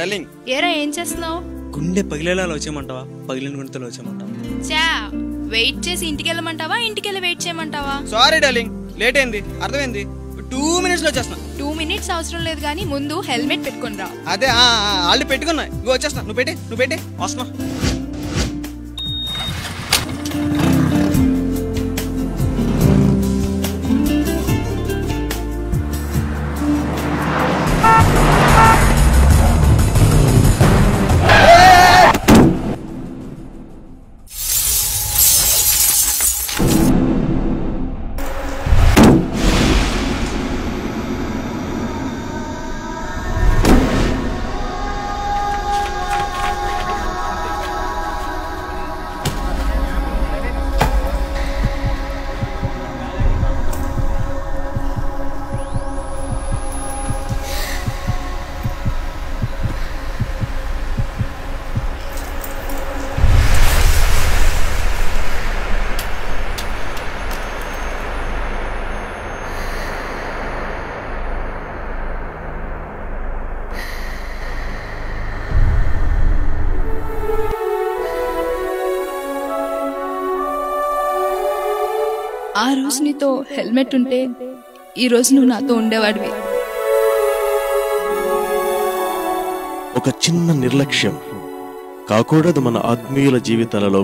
డల్లింగ్ ఏరా ఏం చేస్తున్నావు? గుండె పగిలేలా వచ్చేయమంటావా? పగిలిన గుండెతో వచ్చేయమంటావా? చా వెయిట్ చేసి ఇంటికి వెళ్ళమంటావా, ఇంటికి వెళ్ళి వెయిట్ చేయమంటావా? సారీ డల్లింగ్, లేట్ అయింది, అర్థమైంది. 2 minutes లో వచ్చేస్తున్నా. 2 minutes అవసరం లేదు కానీ ముందు హెల్మెట్ పెట్టుకుని రా. అదే ఆల్రెడీ పెట్టుకున్నా, ఇగో వచ్చేస్తున్నా. నువ్వు పెట్టి వస్తున్నా. ఆ రోజు నీతో హెల్మెట్ ఉంటే ఈ రోజు నువ్వు నాతో ఉండేవాడివి. ఒక చిన్న నిర్లక్ష్యం కాకూడదు మన ఆత్మీయుల జీవితాలలో